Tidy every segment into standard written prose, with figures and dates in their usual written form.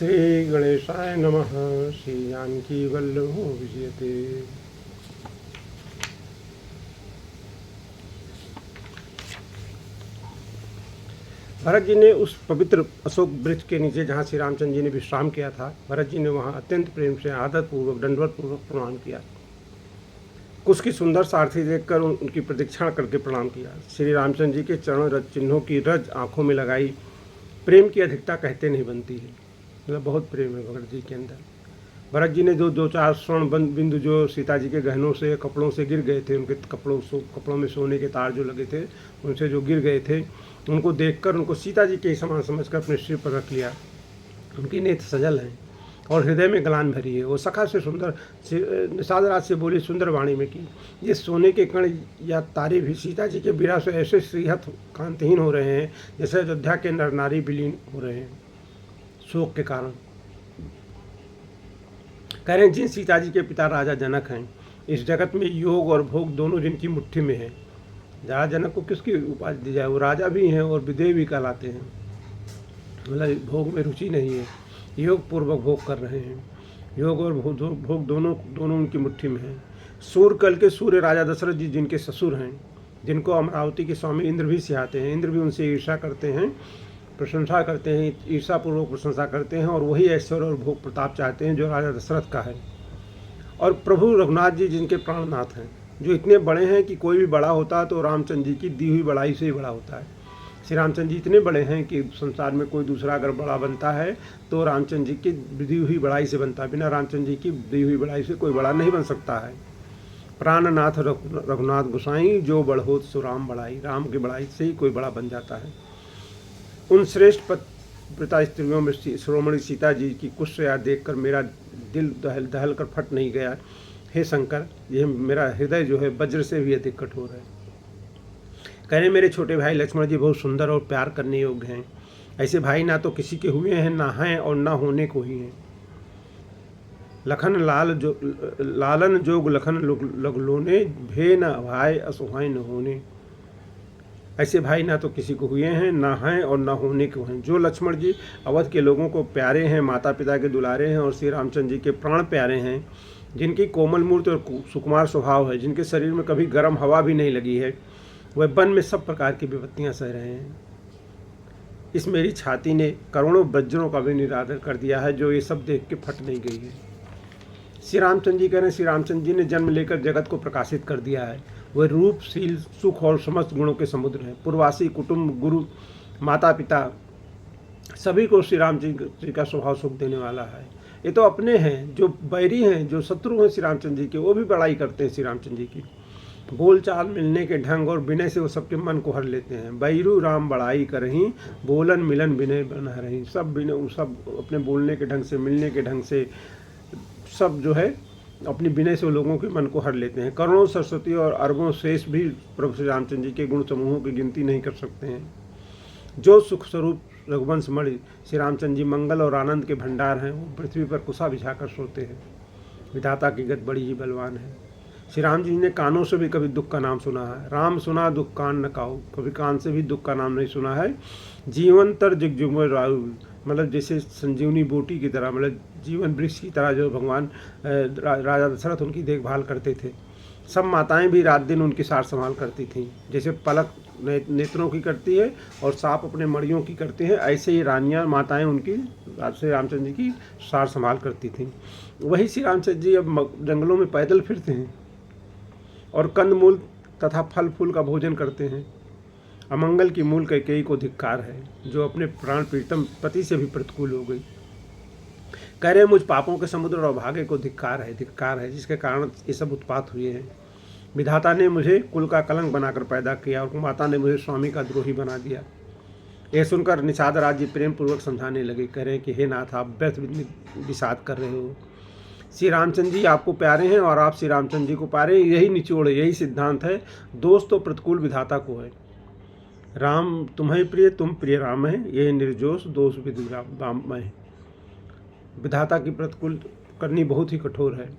श्री गणेशाय नमः। श्री जानकी वल्लभो विजयते। भरत जी ने उस पवित्र अशोक वृक्ष के नीचे जहाँ श्री रामचंद्र जी ने विश्राम किया था, भरत जी ने वहाँ अत्यंत प्रेम से आदर पूर्वक दंडवत पूर्वक प्रणाम किया। कुश की सुंदर सारथी देखकर उनकी प्रदक्षिणा करके प्रणाम किया। श्री रामचंद्र जी के चरण रज चिन्हों की रज आंखों में लगाई। प्रेम की अधिकता कहते नहीं बनती है, मतलब बहुत प्रेम है भरत जी के अंदर। भरत जी ने जो दो चार स्वर्ण बिंदु जो सीता जी के गहनों से कपड़ों से गिर गए थे, उनके कपड़ों में सोने के तार जो लगे थे उनसे जो गिर गए थे, उनको देखकर उनको सीता जी के समान समझकर अपने सिर पर रख लिया। उनकी नेत्र सजल हैं और हृदय में गलान भरी है। वो सखा से सुंदर निषाद राज से बोली सुंदर वाणी में की, ये सोने के कण या तारे भी सीता जी के विरह से ऐसे श्रीहत कांतिहीन हो रहे हैं जैसे अयोध्या के नर नारी विलीन हो रहे हैं शोक के कारण। कह रहे हैं जिन सीता जी के पिता राजा जनक हैं, इस जगत में योग और भोग दोनों जिनकी मुट्ठी में है। राजा जनक को किसकी उपाधि दी जाए, वो राजा भी हैं और विदेह भी कहलाते हैं, मतलब भोग में रुचि नहीं है, योग पूर्वक भोग कर रहे हैं। योग और भोग दोनों उनकी मुट्ठी में है। सूर्यकल के सूर्य राजा दशरथ जी जिनके ससुर हैं, जिनको अमरावती के स्वामी इंद्र भी सिखाते हैं, इंद्र भी उनसे ईर्षा करते हैं, प्रशंसा करते हैं, ईर्षापूर्वक प्रशंसा करते हैं और वही ऐश्वर्य और भोग प्रताप चाहते हैं जो राजा दशरथ का है। और प्रभु रघुनाथ जी जिनके प्राणनाथ हैं, जो इतने बड़े हैं कि कोई भी बड़ा होता है तो रामचंद्र जी की दी हुई बड़ाई से ही बड़ा होता है। श्री रामचंद्र जी इतने बड़े हैं कि संसार में कोई दूसरा अगर बड़ा बनता है तो रामचंद्र जी की दी हुई बड़ाई से बनता है। बिना रामचंद्र जी की दी हुई बड़ाई से कोई बड़ा नहीं बन सकता है। प्राणनाथ रघुनाथ गोसाई जो बढ़ोत सो राम बड़ाई, राम की बड़ाई से ही कोई बड़ा बन जाता है। उन श्रेष्ठ पिता स्त्रियों में शिरोमणि सीता जी की कुश याद देखकर मेरा दिल दहल कर फट नहीं गया। हे शंकर, यह मेरा हृदय जो है वज्र से भी अधिक कठोर है। कहने मेरे छोटे भाई लक्ष्मण जी बहुत सुंदर और प्यार करने योग्य हैं। ऐसे भाई ना तो किसी के हुए हैं, ना हैं और ना होने को ही हैं। लालन जोग लखन लगलोने, भे न भाई असुहाय न होने। ऐसे भाई ना तो किसी को हुए हैं, ना हैं और ना होने को हैं। जो लक्ष्मण जी अवध के लोगों को प्यारे हैं, माता पिता के दुलारे हैं और श्री रामचंद्र जी के प्राण प्यारे हैं, जिनकी कोमल मूर्ति और सुकुमार स्वभाव है, जिनके शरीर में कभी गर्म हवा भी नहीं लगी है, वह वन में सब प्रकार की विपत्तियां सह रहे हैं। इस मेरी छाती ने करोड़ों वज्रों का भी निरादर कर दिया है, जो ये सब देख के फट नहीं गई है। श्री रामचंद्र जी कह रहे हैं, श्री रामचंद्र जी ने जन्म लेकर जगत को प्रकाशित कर दिया है। वह रूप, शील, सुख और समस्त गुणों के समुद्र हैं। पूर्वासी, कुटुंब, गुरु, माता पिता सभी को श्री राम जी का स्वभाव सुख देने वाला है। ये तो अपने हैं, जो बैरी हैं, जो शत्रु हैं श्री रामचंद्र जी के, वो भी बड़ाई करते हैं श्री रामचंद्र जी की। बोल चाल, मिलने के ढंग और विनय से वो सबके मन को हर लेते हैं। बैरू राम बड़ाई करहीं, बोलन मिलन विनय बना रही। सब अपने बोलने के ढंग से, मिलने के ढंग से, सब जो है अपनी विनय से लोगों के मन को हर लेते हैं। करोड़ों सरस्वती और अरबों शेष भी प्रभु श्री रामचंद्र जी के गुण समूहों की गिनती नहीं कर सकते हैं। जो सुख स्वरूप रघुवंश मणि श्री रामचंद्र जी मंगल और आनंद के भंडार हैं, वो पृथ्वी पर कुशा बिछाकर सोते हैं। विधाता की गत बड़ी ही बलवान है। श्री राम जी ने कानों से भी कभी दुख का नाम सुना है। राम सुना दुख कान न काऊ, कभी कान से भी दुख का नाम नहीं सुना है। जीवन तर जिगजुग राहु, मतलब जैसे संजीवनी बूटी की तरह, मतलब जीवन वृक्ष की तरह जो भगवान राजा दशरथ उनकी देखभाल करते थे। सब माताएं भी रात दिन उनकी सार संभाल करती थीं। जैसे पलक नेत्रों की करती है और सांप अपने मड़ियों की करते हैं, ऐसे ही रानियां माताएं उनकी श्री रामचंद्र जी की सार संभाल करती थीं। वही श्री रामचंद्र जी अब जंगलों में पैदल फिरते हैं और कंदमूल तथा फल फूल का भोजन करते हैं। अमंगल की मूल कैकेयी को धिक्कार है, जो अपने प्राण प्रीतम पति से भी प्रतिकूल हो गई। कह रहे मुझ पापों के समुद्र और भाग्य को धिक्कार है, जिसके कारण ये सब उत्पात हुए हैं। विधाता ने मुझे कुल का कलंक बनाकर पैदा किया और माता ने मुझे स्वामी का द्रोही बना दिया। यह सुनकर निषाद राज जी प्रेम पूर्वक समझाने लगे। कह रहे कि हे नाथ, आप व्यर्थ विषाद कर रहे हो। श्री रामचंद्र जी आपको प्यारे हैं और आप श्री रामचंद्र जी को प्यारे हैं। यही निचोड़ है, यही सिद्धांत है। दोष तो प्रतिकूल विधाता को है। राम तुम्हें प्रिय, तुम प्रिय राम है, यही निर्दोष दोष विधि राम है। विधाता की प्रतिकूल करनी बहुत ही कठोर है।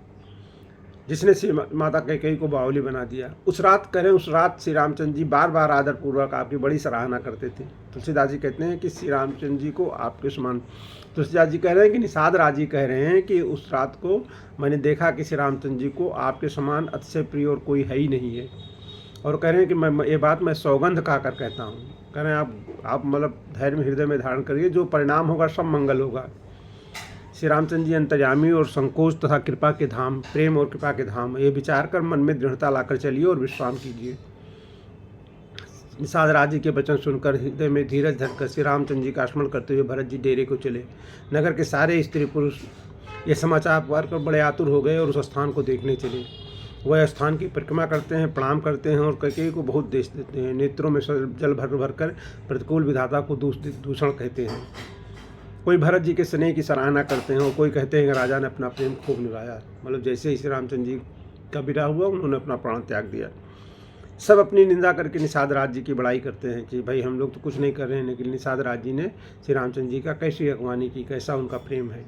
जिसने श्री माता कैकेयी को बावली बना दिया। उस रात श्री रामचंद्र जी बार बार आदरपूर्वक आपकी बड़ी सराहना करते थे। तुलसीदास जी कहते हैं कि श्री रामचंद्र जी को आपके समान, तुलसीदास जी कह रहे हैं कि निषाद राज जी कह रहे हैं कि उस रात को मैंने देखा कि श्री रामचंद्र जी को आपके समान अतिशय प्रिय और कोई है ही नहीं है। और कह रहे हैं कि मैं ये बात मैं सौगंध खाकर कहता हूँ। कह रहे हैं आप मतलब धैर्य में हृदय में धारण करिए, जो परिणाम होगा सब मंगल होगा। श्री रामचंद्र जी अंतर्यामी और संकोच तथा कृपा के धाम, प्रेम और कृपा के धाम, ये विचार कर मन में दृढ़ता लाकर चलिए और विश्राम कीजिए। निषाद राज जी के वचन सुनकर हृदय में धीरज धरकर श्री रामचंद्र जी का स्मरण करते हुए भरत जी डेरे को चले। नगर के सारे स्त्री पुरुष ये समाचार पाकर बड़े आतुर हो गए और उस स्थान को देखने चले। वह स्थान की परिक्रमा करते हैं, प्रणाम करते हैं और कैकेयी को बहुत देश देते हैं। नेत्रों में जल भर भर कर प्रतिकूल विधाता को दूषण कहते हैं। कोई भरत जी के स्नेह की सराहना करते हैं और कोई कहते हैं कि राजा ने अपना प्रेम खूब निभाया। मतलब जैसे ही श्री रामचंद्र जी का विदा हुआ उन्होंने अपना प्राण त्याग दिया। सब अपनी निंदा करके निषाद राज जी की बड़ाई करते हैं कि भाई हम लोग तो कुछ नहीं कर रहे हैं, लेकिन निषाद राज जी ने श्री रामचंद्र जी का कैसी अगवानी की, कैसा उनका प्रेम है।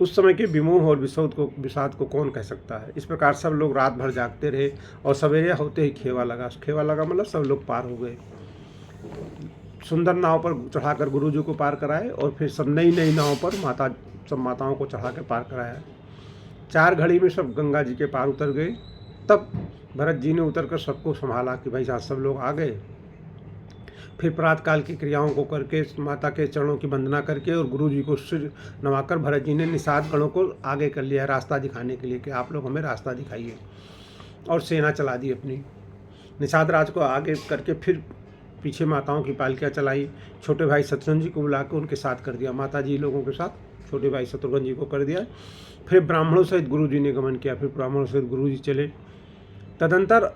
उस समय के विमोह और विषाद को कौन कह सकता है। इस प्रकार सब लोग रात भर जागते रहे और सवेरे होते ही खेवा लगा मतलब सब लोग पार हो गए। सुंदर नाव पर चढ़ाकर गुरु जी को पार कराए और फिर सब नई नाव पर सब माताओं को चढ़ाकर पार कराया। 4 घड़ी में सब गंगा जी के पार उतर गए। तब भरत जी ने उतरकर सबको संभाला कि भाई साहब सब लोग आ गए। फिर प्रातःकाल की क्रियाओं को करके माता के चरणों की वंदना करके और गुरु जी को सिर नवाकर भरत जी ने निषाद गणों को आगे कर लिया रास्ता दिखाने के लिए कि आप लोग हमें रास्ता दिखाइए, और सेना चला दी अपनी। निषाद राज को आगे करके फिर पीछे माताओं की पालकियाँ चलाई। छोटे भाई शत्रुघ्न जी को बुला के उनके साथ कर दिया, माता जी लोगों के साथ छोटे भाई शत्रुघ्न जी को कर दिया। फिर ब्राह्मणों सहित गुरु जी ने गमन किया। फिर ब्राह्मणों सहित गुरु जी चले। तदंतर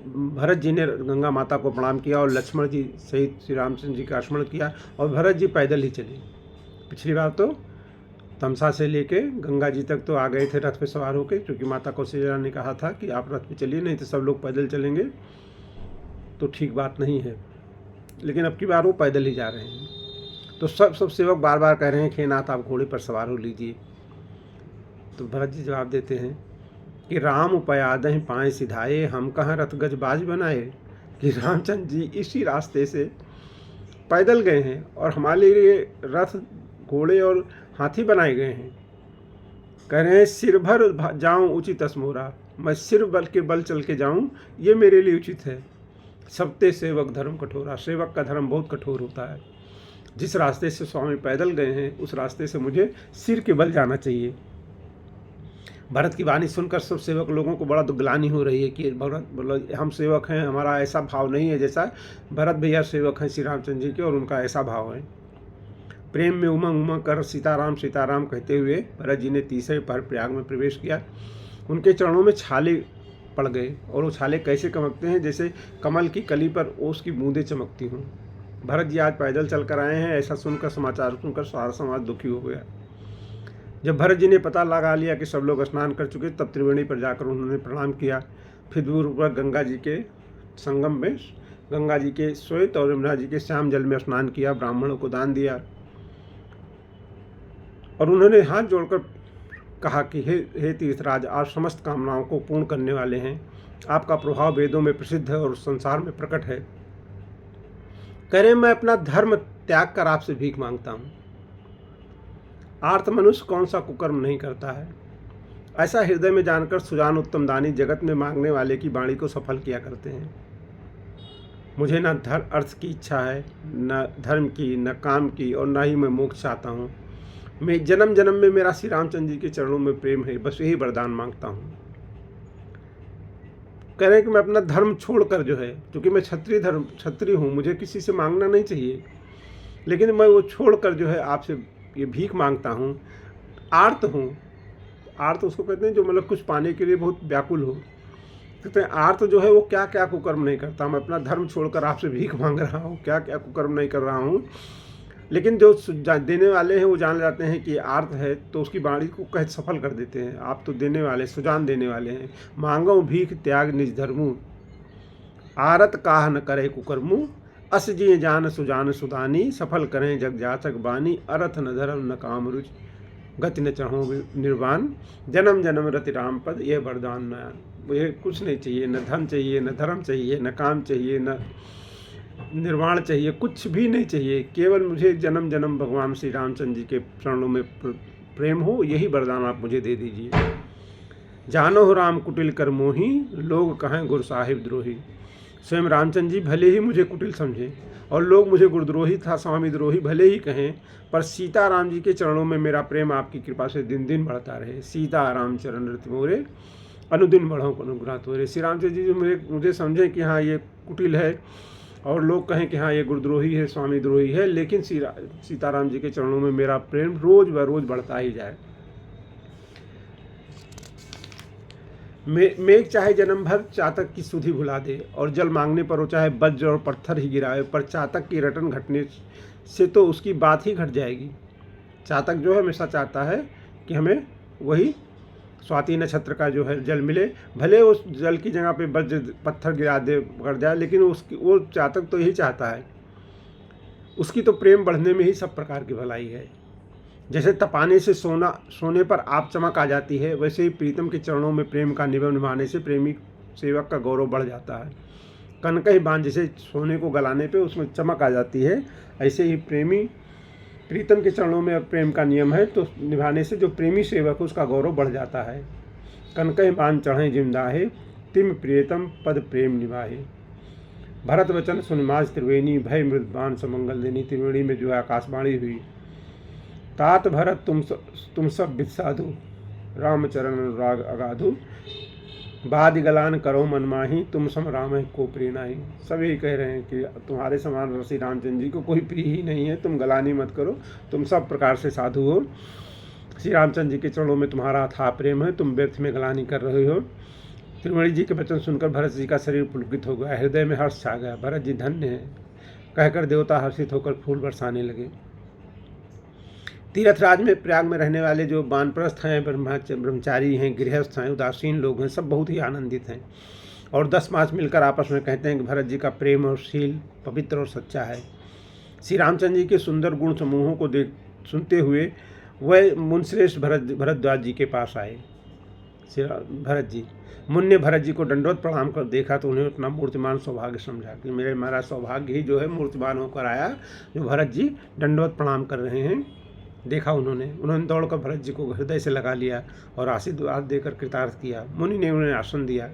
भरत जी ने गंगा माता को प्रणाम किया और लक्ष्मण जी सहित श्री रामचंद्र जी का स्मरण किया और भरत जी पैदल ही चले। पिछली बार तो तमसा से लेके गंगा जी तक तो आ गए थे रथ पे सवार होकर, क्योंकि माता कौशल्या ने कहा था कि आप रथ पे चलिए, नहीं तो सब लोग पैदल चलेंगे तो ठीक बात नहीं है। लेकिन अब की बार वो पैदल ही जा रहे हैं। तो सब सेवक बार बार कह रहे हैं कि हे नाथ आप घोड़े पर सवार हो लीजिए। तो भरत जी जवाब देते हैं कि राम उपयादहि पाए सिधाए, हम कहाँ रथ गज बाज बनाए। कि रामचंद्र जी इसी रास्ते से पैदल गए हैं और हमारे लिए रथ घोड़े और हाथी बनाए गए हैं। कह रहे हैं सिर भर जाऊं उचित असमोरा, मैं सिर बल के बल चल के जाऊं ये मेरे लिए उचित है। सबते सेवक धर्म कठोरा, सेवक का धर्म बहुत कठोर होता है। जिस रास्ते से स्वामी पैदल गए हैं उस रास्ते से मुझे सिर के बल जाना चाहिए। भरत की वाणी सुनकर सब सेवक लोगों को बड़ा दुग्लानी हो रही है कि भरत हम सेवक हैं, हमारा ऐसा भाव नहीं है जैसा भरत भैया सेवक हैं श्री रामचंद्र जी के, और उनका ऐसा भाव है। प्रेम में उमंग उमंग कर सीताराम सीताराम कहते हुए भरत जी ने तीसरे पहर प्रयाग में प्रवेश किया। उनके चरणों में छाले पड़ गए और वो छाले कैसे चमकते हैं, जैसे कमल की कली पर ओस की बूंदें चमकती हों। भरत जी आज पैदल चल कर आए हैं, ऐसा सुनकर समाचार सुनकर सारा समाज दुखी हो गया। जब भरत जी ने पता लगा लिया कि सब लोग स्नान कर चुके, तब त्रिवेणी पर जाकर उन्होंने प्रणाम किया। फिर दूर पर गंगा जी के संगम में गंगा जी के श्वेत और यमुना जी के श्याम जल में स्नान किया, ब्राह्मणों को दान दिया और उन्होंने हाथ जोड़कर कहा कि हे तीर्थराज, आप समस्त कामनाओं को पूर्ण करने वाले हैं। आपका प्रभाव वेदों में प्रसिद्ध है और संसार में प्रकट है। कह रहे मैं अपना धर्म त्याग कर आपसे भीख मांगता हूँ। आर्त मनुष्य कौन सा कुकर्म नहीं करता है। ऐसा हृदय में जानकर सुजान उत्तम दानी जगत में मांगने वाले की वाणी को सफल किया करते हैं। मुझे न अर्थ की इच्छा है, न धर्म की, न काम की, और न ही मैं मोक्ष चाहता हूँ। मैं जन्म जन्म में मेरा श्री रामचंद्र जी के चरणों में प्रेम है, बस यही वरदान मांगता हूँ। कह रहे हैं कि मैं अपना धर्म छोड़कर जो है, क्योंकि मैं क्षत्रिय हूँ, मुझे किसी से मांगना नहीं चाहिए, लेकिन मैं वो छोड़कर जो है आपसे ये भीख मांगता हूँ। आर्त हूँ, आर्त उसको कहते हैं जो मतलब कुछ पाने के लिए बहुत व्याकुल हो। कहते हैं आर्त जो है वो क्या क्या कुकर्म नहीं करता। मैं अपना धर्म छोड़कर आपसे भीख मांग रहा हूँ, क्या क्या कुकर्म नहीं कर रहा हूँ। लेकिन जो देने वाले हैं वो जान जाते हैं कि आर्त है, तो उसकी वाणी को कह सफल कर देते हैं। आप तो देने वाले, सुजान देने वाले हैं। मांगो भीख त्याग निज धर्मू, आरत काह न करे कुकर्मू। अस जिय जान सुजान सुदानी, सफल करें जग जाचक बानी। अरथ न धर्म न काम रुचि। गति न चढ़ो निर्वाण, जन्म जन्म रति राम पद, ये वरदान नयन। मुझे कुछ नहीं चाहिए, न धन चाहिए, न धर्म चाहिए, न काम चाहिए, न निर्वाण चाहिए, कुछ भी नहीं चाहिए, केवल मुझे जन्म जन्म भगवान श्री रामचंद्र जी के चरणों में प्रेम हो, यही वरदान आप मुझे दे दीजिए। जानो राम कुटिल कर मोही, लोग कहें गुरु साहिब द्रोही। स्वयं रामचंद्र जी भले ही मुझे कुटिल समझें और लोग मुझे गुरुद्रोही था स्वामी द्रोही भले ही कहें, पर सीताराम जी के चरणों में मेरा प्रेम आपकी कृपा से दिन दिन बढ़ता रहे। सीताराम चरण रति मोरे, अनुदिन बढ़ो अनुग्रह तोरे। श्री रामचंद्र जी मुझे समझें कि हाँ ये कुटिल है और लोग कहें कि हाँ ये गुरुद्रोही है, स्वामी द्रोही है, लेकिन सीताराम जी के चरणों में मेरा प्रेम रोज व रोज बढ़ता ही जाए। मेघ चाहे जन्म भर चातक की सुधि भुला दे, और जल मांगने पर वो चाहे वज्र और पत्थर ही गिराए, पर चातक की रटन घटने से तो उसकी बात ही घट जाएगी। चातक जो है हमेशा चाहता है कि हमें वही स्वाति नक्षत्र का जो है जल मिले, भले उस जल की जगह पे वज्र पत्थर गिरा दे कर जाए, लेकिन वो चातक तो यही चाहता है। उसकी तो प्रेम बढ़ने में ही सब प्रकार की भलाई है। जैसे तपाने से सोने पर आप चमक आ जाती है, वैसे ही प्रीतम के चरणों में प्रेम का निभव निभाने से प्रेमी सेवक का गौरव बढ़ जाता है। कनकई बांध जैसे सोने को गलाने पे उसमें चमक आ जाती है, ऐसे ही प्रीतम के चरणों में प्रेम का नियम है, तो निभाने से जो प्रेमी सेवक है उसका गौरव बढ़ जाता है। कनकई बांध चढ़े जिमदाहे, तिम प्रियतम पद प्रेम निभाहे। भरत वचन सुनमाज त्रिवेणी, भय मृदबान समंगल देनी। त्रिवेणी में जो है आकाशवाणी हुई, तात भरत तुम सब विसाधु, रामचरण अनुराग अगाधु। बादि गलान करो मनमाही, तुम सम राम को प्रिय नाही। सभी कह रहे हैं कि तुम्हारे समान श्री रामचंद्र जी को कोई प्रिय ही नहीं है, तुम गलानी मत करो, तुम सब प्रकार से साधु हो। श्री रामचंद्र जी के चरणों में तुम्हारा अथाह प्रेम है, तुम व्यर्थ में गलानी कर रहे हो। त्रिवेणी जी के वचन सुनकर भरत जी का शरीर पुलकित हो गया, हृदय में हर्ष छा गया। भरत जी धन्य है कहकर देवता हर्षित होकर फूल बरसाने लगे। तीर्थराज में प्रयाग में रहने वाले जो वानप्रस्थ हैं, ब्रह्मचारी हैं, गृहस्थ हैं, उदासीन लोग हैं, सब बहुत ही आनंदित हैं और 10 मास मिलकर आपस में कहते हैं कि भरत जी का प्रेम और शील पवित्र और सच्चा है। श्री रामचंद्र जी के सुंदर गुण समूहों को सुनते हुए वह मुनिश्रेष्ठ भरद्वाज जी के पास आए। भरत जी मुनि ने भरत जी को दंडवत प्रणाम कर देखा तो उन्हें अपना मूर्तिमान सौभाग्य समझा कि मेरा सौभाग्य ही जो है मूर्तिमान होकर आया, जो भरत जी दंडवत प्रणाम कर रहे हैं। देखा उन्होंने दौड़कर भरत जी को हृदय से लगा लिया और आशीर्वाद देकर कृतार्थ किया। मुनि ने उन्हें आसन दिया।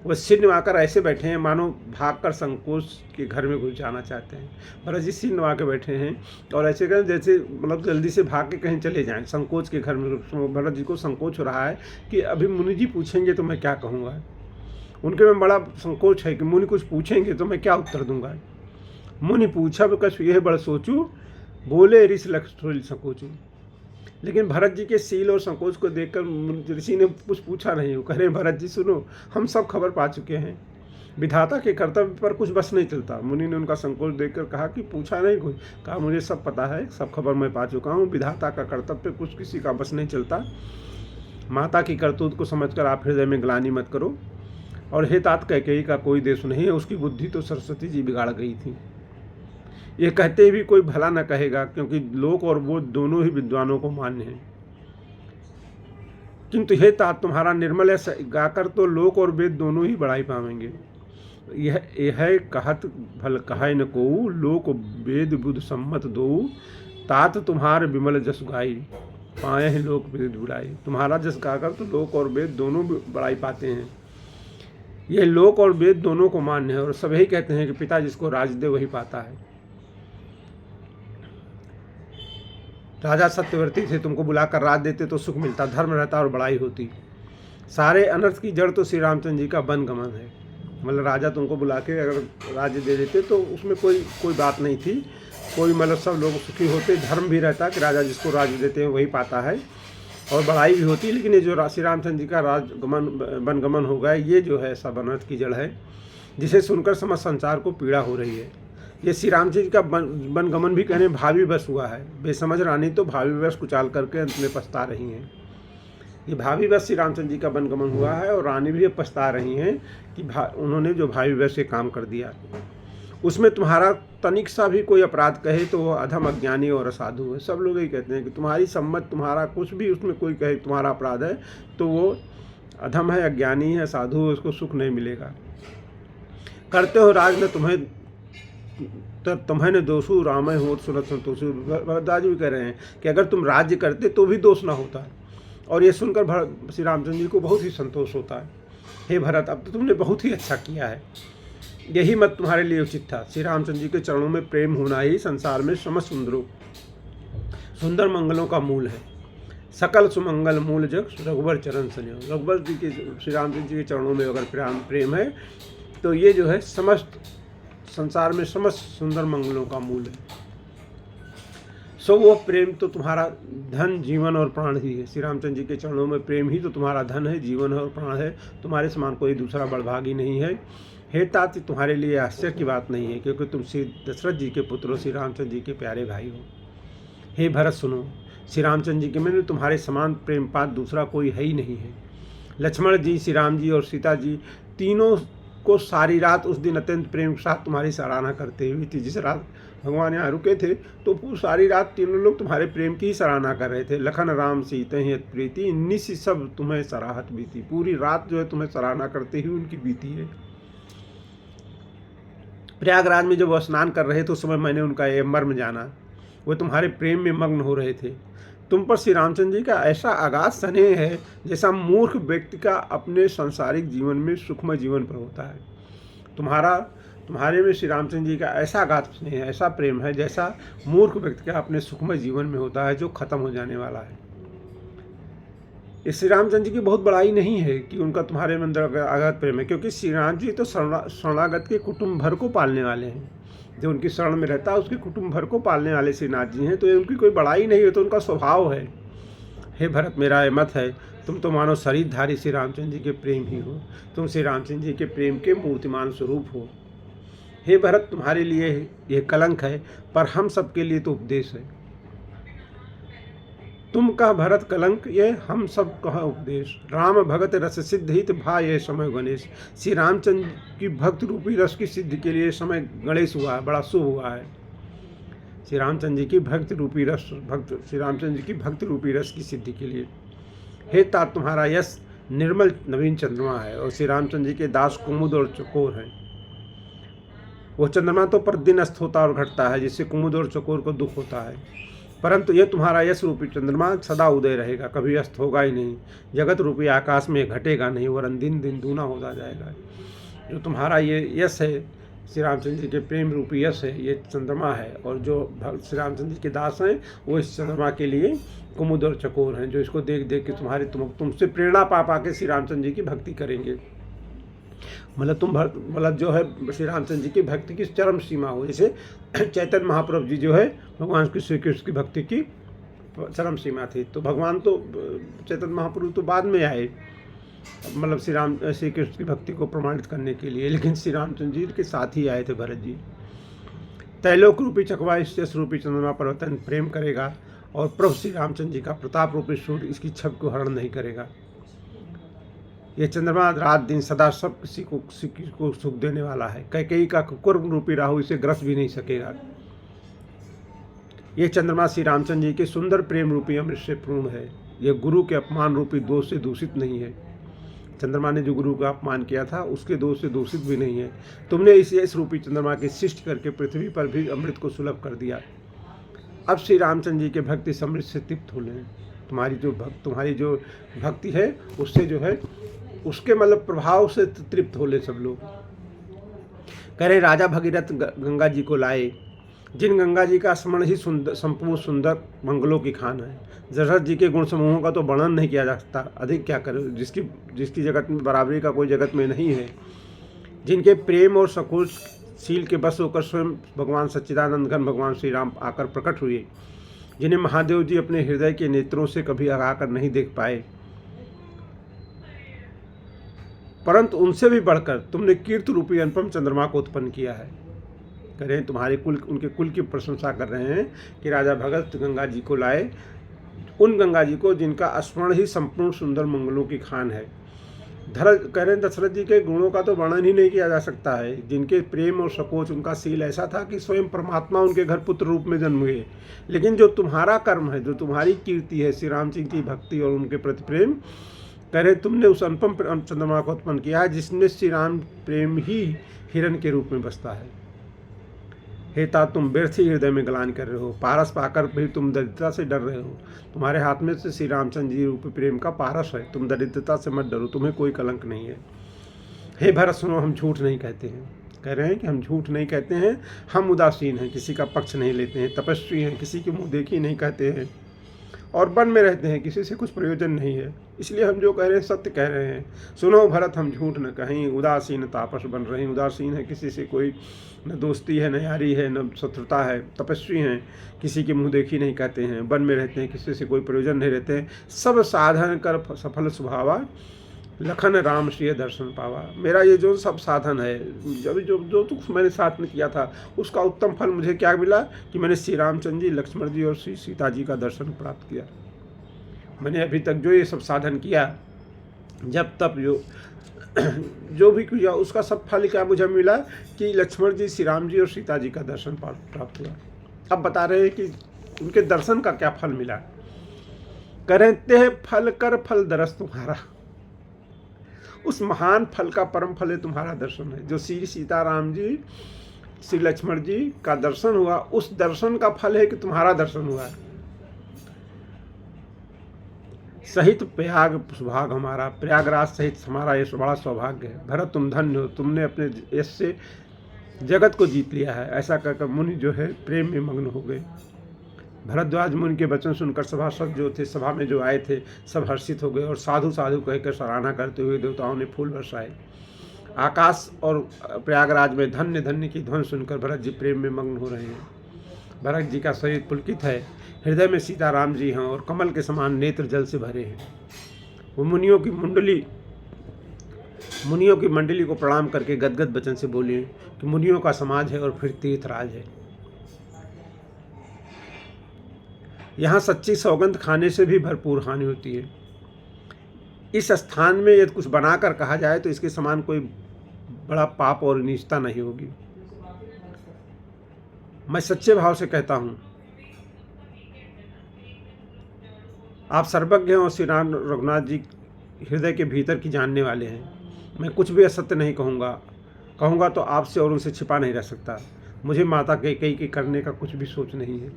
वह सिर निभाकर ऐसे बैठे हैं मानो भागकर संकोच के घर में घुस जाना चाहते हैं। भरत जी सिर निभा के बैठे हैं और ऐसे करें जैसे मतलब जल्दी से भाग के कहीं चले जाएं, संकोच के घर में। भरत जी को संकोच हो रहा है कि अभी मुनि जी पूछेंगे तो मैं क्या कहूँगा। उनके में बड़ा संकोच है कि मुनि कुछ पूछेंगे तो मैं क्या उत्तर दूंगा। मुनि पूछा कछ यह बड़ा सोचूं, बोले ऋषि लक्ष्य थोड़ी संकोचू। लेकिन भरत जी के सील और संकोच को देखकर ऋषि ने कुछ पूछा नहीं। वो कह रहे भरत जी सुनो, हम सब खबर पा चुके हैं, विधाता के कर्तव्य पर कुछ बस नहीं चलता। मुनि ने उनका संकोच देखकर कहा कि पूछा नहीं कुछ, कहा मुझे सब पता है, सब खबर मैं पा चुका हूँ, विधाता का कर्तव्य पर कुछ किसी का बस नहीं चलता। माता की करतूत को समझकर आप हृदय में ग्लानि मत करो। और हे तात कैकेयी का कोई देश नहीं है, उसकी बुद्धि तो सरस्वती जी बिगाड़ गई थी। ये कहते भी कोई भला न कहेगा, क्योंकि लोक और बोध दोनों ही विद्वानों को मान्य हैं। किंतु हे तात तुम्हारा निर्मल है गाकर तो लोक और वेद दोनों ही बड़ाई पावेंगे। यह कहत भल कहे न को, लोक वेद बुध सम्मत दो। तात तुम्हारे विमल जस गाई, पाए हैं लोक वेद बुराई। तुम्हारा जस गाकर तो लोक और वेद दोनों बड़ाई पाते हैं। यह लोक और वेद दोनों को मान्य है और सभी कहते हैं कि पिता जिसको राज दे वही पाता है। राजा सत्यवर्ती थे, तुमको बुलाकर राज देते तो सुख मिलता, धर्म रहता और बड़ाई होती। सारे अनर्थ की जड़ तो श्री रामचंद्र जी का वनगमन है। मतलब राजा तुमको बुला के अगर राज्य दे देते तो उसमें कोई बात नहीं थी, कोई मतलब सब लोग सुखी होते, धर्म भी रहता कि राजा जिसको राज्य देते हैं वही पाता है और बड़ाई भी होती। लेकिन ये जो श्री रामचंद्र जी का वनगमन हो गया, ये जो है सब अनर्थ की जड़ है, जिसे सुनकर समस्त संसार को पीड़ा हो रही है। ये श्री रामचंद्र जी का वनगमन भी कहने भावी वश हुआ है। बेसमझ रानी तो भावी वश कुचाल करके अंत में पछता रही हैं। ये भावी वश श्री रामचंद्र जी का वनगमन हुआ है और रानी भी पछता रही हैं कि उन्होंने जो भावी वश से काम कर दिया। उसमें तुम्हारा तनिक सा भी कोई अपराध कहे तो वो अधम, अज्ञानी और असाधु है। सब लोग यही कहते हैं कि तुम्हारी सम्मत, तुम्हारा कुछ भी उसमें कोई कहे तुम्हारा अपराध है तो वो अधम है, अज्ञानी है, साधु है, उसको सुख नहीं मिलेगा। करते हो राज न तुम्हें न दोषु रामय हो सुनत संतोषु। भरद्वाज भी कह रहे हैं कि अगर तुम राज्य करते तो भी दोष ना होता। और ये सुनकर श्री रामचंद्र जी को बहुत ही संतोष होता है। हे भरत, अब तो तुमने बहुत ही अच्छा किया है, यही मत तुम्हारे लिए उचित था। श्री रामचंद्र जी के चरणों में प्रेम होना ही संसार में समस्त सुंदर मंगलों का मूल है। सकल सुमंगल मूल जग रघुबर चरण सन्यो। रघुबर जी के, श्री रामचंद्र जी के चरणों में अगर प्रेम है तो ये जो है समस्त संसार में समस्त सुंदर मंगलों का मूल है। सो वो प्रेम तो तुम्हारा धन, जीवन और प्राण ही है। श्री रामचंद्र जी के चरणों में प्रेम ही तो तुम्हारा धन है, जीवन है और प्राण है। तुम्हारे समान कोई दूसरा बड़भागी नहीं है। हे तात, तुम्हारे लिए आश्चर्य की बात नहीं है, क्योंकि तुम श्री दशरथ जी के पुत्र हो, श्री रामचंद्र जी के प्यारे भाई हो। हे भरत सुनो, श्री रामचंद्र जी के में तुम्हारे समान प्रेम पात दूसरा कोई है ही नहीं है। लक्ष्मण जी, श्री राम जी और सीता जी तीनों को सारी रात उस दिन अत्यंत प्रेम के साथ तुम्हारी सराहना करते हुए थी। जिस रात भगवान यहाँ रुके थे तो पूरी सारी रात तीनों लोग तुम्हारे प्रेम की ही सराहना कर रहे थे। लखन राम सीते ही प्रीति निस सब तुम्हें सराहत बीती। पूरी रात जो है तुम्हें सराहना करते ही उनकी बीती है। प्रयागराज में जब वो स्नान कर रहे थे उस समय मैंने उनका ये मर्म जाना। वो तुम्हारे प्रेम में मग्न हो रहे थे। तुम पर श्री रामचंद्र जी का ऐसा अगाध स्नेह है जैसा मूर्ख व्यक्ति का अपने सांसारिक जीवन में सुखमय जीवन पर होता है। तुम्हारे में श्री रामचंद्र जी का ऐसा अगाध स्नेह है, ऐसा प्रेम है जैसा मूर्ख व्यक्ति का अपने सुखमय जीवन में होता है, जो खत्म हो जाने वाला है। इस श्री रामचंद्र जी की बहुत बड़ाई नहीं है कि उनका तुम्हारे अंदर अगाध प्रेम है, क्योंकि श्री राम जी तो शरणागत के कुटुंब भर को पालने वाले हैं। जो उनकी शरण में रहता है उसके कुटुंब भर को पालने वाले श्रीनाथ जी हैं, तो ये उनकी कोई बड़ाई नहीं है, तो उनका स्वभाव है। हे भरत, मेरा ये मत है, तुम तो मानो शरीरधारी श्री रामचंद्र जी के प्रेम ही हो। तुम श्री रामचंद्र जी के प्रेम के मूर्तिमान स्वरूप हो। हे भरत, तुम्हारे लिए यह कलंक है, पर हम सबके लिए तो उपदेश है। तुम कह भरत कलंक, ये हम सब कह उपदेश। राम भगत रस सिद्ध हित भा ये समय गणेश। श्री रामचंद्र की भक्त रूपी रस की सिद्धि के लिए समय गणेश हुआ है, बड़ा शुभ हुआ है। श्री रामचंद्र जी की भक्त रूपी रस, श्री रामचंद्र जी की भक्त रूपी रस की सिद्धि के लिए। हे तात, तुम्हारा यश निर्मल नवीन चंद्रमा है और श्री रामचंद्र जी के दास कुमुद और चकोर हैं। वो चंद्रमा तो प्रतिदिन अस्त होता और घटता है, जिससे कुमुद और चकोर को दुख होता है, परंतु यह तुम्हारा यश रूपी चंद्रमा सदा उदय रहेगा, कभी अस्त होगा ही नहीं। जगत रूपी आकाश में घटेगा नहीं, वरन दिन दिन दूना होता जाएगा। जो तुम्हारा ये यश है, श्री रामचंद्र जी के प्रेम रूपी यश है, ये चंद्रमा है। और जो श्री रामचंद्र जी के दास हैं वो इस चंद्रमा के लिए कुमुद और चकोर हैं, जो इसको देख देख के तुमसे प्रेरणा पा के श्री रामचंद्र जी की भक्ति करेंगे। मतलब जो है श्री रामचंद्र जी की भक्ति की चरम सीमा हो। जैसे चैतन्य महाप्रभु जी जो है भगवान श्री कृष्ण की भक्ति की चरम सीमा थी, तो भगवान तो चैतन्य महाप्रभु तो बाद में आए, मतलब श्री कृष्ण की भक्ति को प्रमाणित करने के लिए, लेकिन श्री रामचंद्र जी के साथ ही आए थे भरत जी। तैलोक रूपी चकवा इस यश रूपी चंद्रमा पर अत्यंत प्रेम करेगा और प्रभु श्री रामचंद्र जी का प्रताप रूपी सूर्य इसकी छवि को हरण नहीं करेगा। यह चंद्रमा रात दिन सदा सब किसी को सुख देने वाला है। कैकेयी का कुकुर रूपी राहु इसे ग्रस भी नहीं सकेगा। यह चंद्रमा श्री रामचंद्र जी के सुंदर प्रेम रूपी अमृत से पूर्ण है। यह गुरु के अपमान रूपी दोष से दूषित नहीं है। चंद्रमा ने जो गुरु का अपमान किया था उसके दोष से दूषित भी नहीं है। तुमने इस रूपी चंद्रमा की सृष्टि करके पृथ्वी पर भी अमृत को सुलभ कर दिया। अब श्री रामचंद्र जी के भक्ति समृद्ध से तृप्त हो लें। तुम्हारी जो भक्ति है उससे जो है उसके मतलब प्रभाव से तृप्त हो ले सब लोग। कह रहे राजा भगीरथ गंगा जी को लाए, जिन गंगा जी का स्मरण ही संपूर्ण सुंदर मंगलों की खान है। दशरथ जी के गुण समूहों का तो वर्णन नहीं किया जा सकता, अधिक क्या करे, जिसकी जगत में बराबरी का कोई जगत में नहीं है। जिनके प्रेम और सकुशशील के बस होकर स्वयं भगवान सच्चिदानंद घन भगवान श्री राम आकर प्रकट हुए, जिन्हें महादेव जी अपने हृदय के नेत्रों से कभी आकर नहीं देख पाए, परंतु उनसे भी बढ़कर तुमने कीर्त रूपी अनुपम चंद्रमा को उत्पन्न किया है। कह रहे हैं तुम्हारे उनके कुल की प्रशंसा कर रहे हैं कि राजा भगत गंगा जी को लाए, उन गंगा जी को जिनका स्मरण ही संपूर्ण सुंदर मंगलों की खान है। कह रहे हैं दशरथ जी के गुणों का तो वर्णन ही नहीं किया जा सकता है। जिनके प्रेम और सकोच, उनका शील ऐसा था कि स्वयं परमात्मा उनके घर पुत्र रूप में जन्म हुए। लेकिन जो तुम्हारा कर्म है, जो तुम्हारी कीर्ति है, श्री राम जी की भक्ति और उनके प्रति प्रेम, कह रहे तुमने उस अनुपम चंद्रमा को उत्पन्न किया है जिसमें श्री राम प्रेम ही हिरण के रूप में बसता है। हे ता तुम व्यर्थ ही हृदय में गलान कर रहे हो, पारस पाकर भी तुम दरिद्रता से डर रहे हो। तुम्हारे हाथ में से श्री रामचंद्र जी रूप प्रेम का पारस है, तुम दरिद्रता से मत डरो, तुम्हें कोई कलंक नहीं है। हे भरत सुनो, हम झूठ नहीं कहते हैं। कह रहे हैं कि हम झूठ नहीं कहते हैं, हम उदासीन हैं, किसी का पक्ष नहीं लेते हैं, तपस्वी हैं, किसी की मुँह देखी नहीं कहते हैं, और वन में रहते हैं, किसी से कुछ प्रयोजन नहीं है, इसलिए हम जो कह रहे हैं सत्य कह रहे हैं। सुनो भरत, हम झूठ न कहीं, उदासीन तापस बन रहे हैं। उदासीन है, किसी से कोई न दोस्ती है, न यारी है, न शत्रुता है। तपस्वी हैं, किसी की मुँह देखी नहीं कहते हैं। वन में रहते हैं, किसी से कोई प्रयोजन नहीं रहते हैं। सब साधन कर सफल स्वभावा, लखन राम श्री दर्शन पावा। मेरा ये जो सब साधन है, जब जो जो कुछ मैंने साथ में किया था, उसका उत्तम फल मुझे क्या मिला कि मैंने श्री रामचंद्र जी, लक्ष्मण जी और श्री सीता जी का दर्शन प्राप्त किया। मैंने अभी तक जो ये सब साधन किया, जब तब जो भी किया, उसका सब फल क्या मुझे मिला कि लक्ष्मण जी, श्री राम जी और सीता जी का दर्शन प्राप्त हुआ। अब बता रहे हैं कि उनके दर्शन का क्या फल मिला। कहते हैं फल कर फल दरस तुम्हारा, उस महान फल का परम फल है तुम्हारा दर्शन है। जो श्री सीताराम जी, श्री लक्ष्मण जी का दर्शन हुआ, उस दर्शन का फल है कि तुम्हारा दर्शन हुआ है। सहित प्रयाग सौभाग्य हमारा, प्रयागराज सहित हमारा ये बड़ा सौभाग्य है। भरत तुम धन्य हो, तुमने अपने यश से जगत को जीत लिया है। ऐसा कहकर मुनि जो है प्रेम में मग्न हो गए। भरद्वाज मुनि के वचन सुनकर सभासद जो थे, सभा में जो आए थे, सब हर्षित हो गए और साधु साधु कहकर सराहना करते हुए देवताओं ने फूल बरसाए। आकाश और प्रयागराज में धन्य धन्य की ध्वनि सुनकर भरत जी प्रेम में मग्न हो रहे हैं। भरत जी का शरीर पुलकित है, हृदय में सीताराम जी हैं और कमल के समान नेत्र जल से भरे हैं। वो मुनियों की मंडली को प्रणाम करके गदगद वचन से बोले कि मुनियों का समाज है और फिर तीर्थराज है। यहाँ सच्ची सौगंध खाने से भी भरपूर हानि होती है। इस स्थान में यदि कुछ बनाकर कहा जाए तो इसके समान कोई बड़ा पाप और नीचता नहीं होगी। मैं सच्चे भाव से कहता हूँ, आप सर्वज्ञ हैं और श्री राम रघुनाथ जी हृदय के भीतर की जानने वाले हैं। मैं कुछ भी असत्य नहीं कहूँगा तो आपसे और उनसे छिपा नहीं रह सकता। मुझे माता कैकेयी के करने का कुछ भी सोच नहीं है।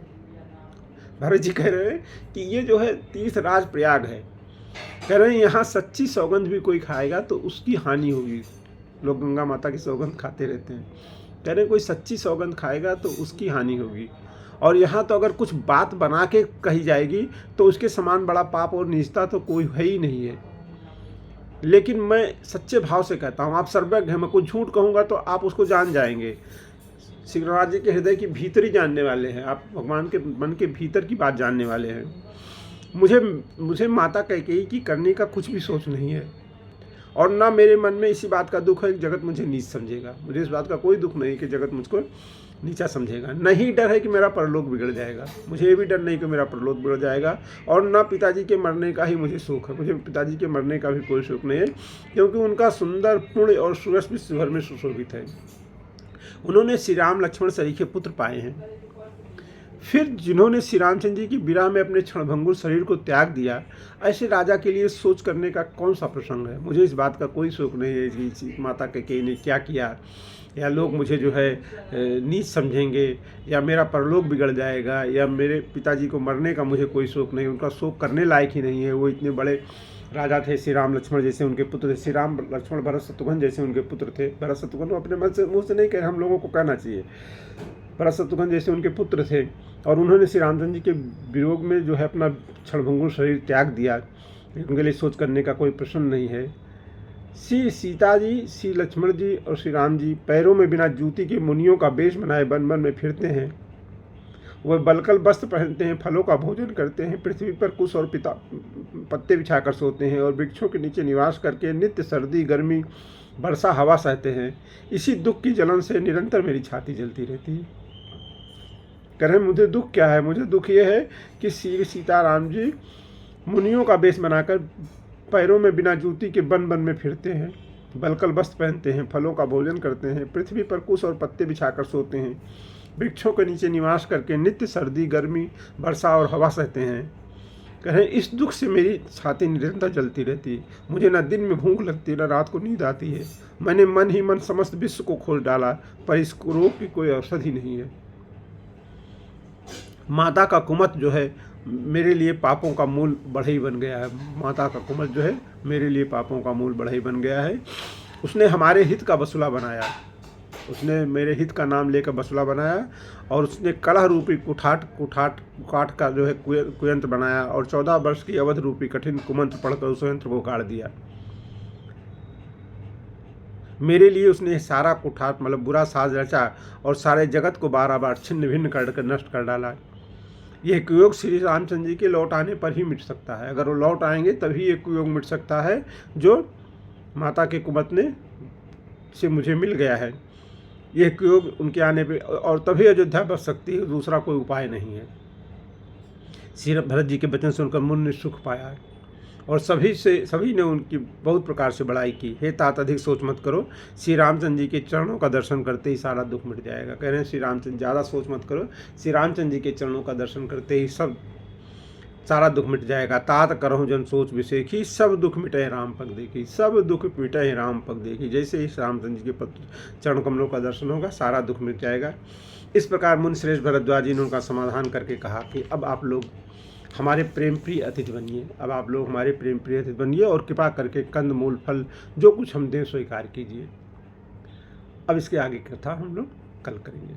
भरत जी कह रहे हैं कि ये जो है तीर्थराज प्रयाग है, कह रहे हैं यहाँ सच्ची सौगंध भी कोई खाएगा तो उसकी हानि होगी। लोग गंगा माता की सौगंध खाते रहते हैं, कह रहे हैं कोई सच्ची सौगंध खाएगा तो उसकी हानि होगी। और यहाँ तो अगर कुछ बात बना के कही जाएगी तो उसके समान बड़ा पाप और नीचता तो कोई है ही नहीं है। लेकिन मैं सच्चे भाव से कहता हूँ, आप सर्वज्ञ हैं, मैं कुछ झूठ कहूँगा तो आप उसको जान जाएंगे। श्री रघुनाथ जी के हृदय की भीतरी जानने वाले हैं आप, भगवान के मन के भीतर की बात जानने वाले हैं। मुझे माता कैकेयी की करने का कुछ भी सोच नहीं है, और ना मेरे मन में इसी बात का दुख है कि जगत मुझे नीच समझेगा। मुझे इस बात का कोई दुख नहीं कि जगत मुझको नीचा समझेगा। नहीं डर है कि मेरा परलोक बिगड़ जाएगा, मुझे ये भी डर नहीं कि मेरा परलोक बिगड़ जाएगा। और ना पिताजी के मरने का ही मुझे शोक है, मुझे पिताजी के मरने का भी कोई शोक नहीं है, क्योंकि उनका सुंदर पुण्य और सुयश विश्व भर में सुशोभित है। उन्होंने श्री राम लक्ष्मण सरीखे पुत्र पाए हैं। फिर जिन्होंने श्री रामचंद्र जी की विरह में अपने क्षणभंगुर शरीर को त्याग दिया, ऐसे राजा के लिए सोच करने का कौन सा प्रसंग है। मुझे इस बात का कोई शौक नहीं है कि माता कैकेयी ने क्या किया, या लोग मुझे जो है नीच समझेंगे, या मेरा परलोक बिगड़ जाएगा, या मेरे पिताजी को मरने का मुझे कोई शौक नहीं। उनका शोक करने लायक ही नहीं है। वो इतने बड़े राजा थे, श्री राम लक्ष्मण जैसे उनके पुत्र थे, श्री राम लक्ष्मण भरत शत्रुघ्न जैसे उनके पुत्र थे। भरत शत्रुघ्न अपने मुँह से नहीं कह रहे, हम लोगों को कहना चाहिए। भरत शत्रुघ्न जैसे उनके पुत्र थे, और उन्होंने श्री रामचंद्र जी के वियोग में जो है अपना क्षणभंगुर शरीर त्याग दिया। उनके लिए सोच करने का कोई प्रश्न नहीं है। श्री सीता जी, श्री लक्ष्मण जी और श्री राम जी पैरों में बिना जूती के मुनियों का वेश बनाए वन वन में फिरते हैं। वह बलकल वस्त्र पहनते हैं, फलों का भोजन करते हैं, पृथ्वी पर कुश और पत्ते बिछाकर सोते हैं, और वृक्षों के नीचे निवास करके नित्य सर्दी गर्मी वर्षा हवा सहते हैं। इसी दुख की जलन से निरंतर मेरी छाती जलती रहती है। कह रहे मुझे दुख क्या है, मुझे दुख ये है कि श्री सीताराम जी मुनियों का वेश बनाकर पैरों में बिना जूती के बन बन में फिरते हैं, बलकल वस्त्र पहनते हैं, फलों का भोजन करते हैं, पृथ्वी पर कुश और पत्ते बिछाकर सोते हैं, वृक्षों के नीचे निवास करके नित्य सर्दी, गर्मी, वर्षा और हवा सहते हैं। कहें इस दुख से मेरी छाती निरंतर जलती रहती, मुझे न दिन में भूख लगती, न रात को नींद आती है। मैंने मन ही मन समस्त विश्व को खोज डाला, पर इस रोग की कोई औषधि नहीं है। माता का कुमत जो है मेरे लिए पापों का मूल बढ़ई बन गया है। माता का कुमत जो है मेरे लिए पापों का मूल बढ़ई बन गया है। उसने हमारे हित का वसूला बनाया, उसने मेरे हित का नाम लेकर वसूला बनाया, और उसने कलह रूपी कुठाट का जो है कुयंत्र बनाया, और 14 वर्ष की अवध रूपी कठिन कुमंत्र पढ़कर उस यंत्र को गाड़ दिया। मेरे लिए उसने सारा कुठाट मतलब बुरा साज रचा, और सारे जगत को 12 बार छिन्न भिन्न कर नष्ट कर डाला। यह कुयोग श्री रामचंद्र जी के लौट आने पर ही मिट सकता है। अगर वो लौट आएंगे तभी ये कुयोग मिट सकता है जो माता के कुमत ने से मुझे मिल गया है। यह कुयोग उनके आने पे, और तभी अयोध्या बच सकती है, दूसरा कोई उपाय नहीं है। श्री भरत जी के वचन सुनकर मुनि ने सुख पाया है, और सभी ने उनकी बहुत प्रकार से बड़ाई की। हे तात अधिक सोच मत करो, श्री रामचंद्र जी के चरणों का दर्शन करते ही सारा दुख मिट जाएगा। कह रहे हैं श्री रामचंद्र, ज़्यादा सोच मत करो, श्री रामचंद्र जी के चरणों का दर्शन करते ही सब सारा दुख मिट जाएगा। तात करहु जन सोच विसेखी, सब दुख मिटे राम पग देखी, सब दुख मिटे राम पग देखी। जैसे ही रामचंद्र जी के चरण कमलों का दर्शन होगा सारा दुख मिट जाएगा। इस प्रकार मुनि श्रेष्ठ भरद्वाज जी ने उनका समाधान करके कहा कि अब आप लोग हमारे प्रेम प्रिय अतिथि बनिए, अब आप लोग हमारे प्रेम प्रिय अतिथि बनिए, और कृपा करके कंद मूल फल जो कुछ हम दें स्वीकार कीजिए। अब इसके आगे कथा हम लोग कल करेंगे।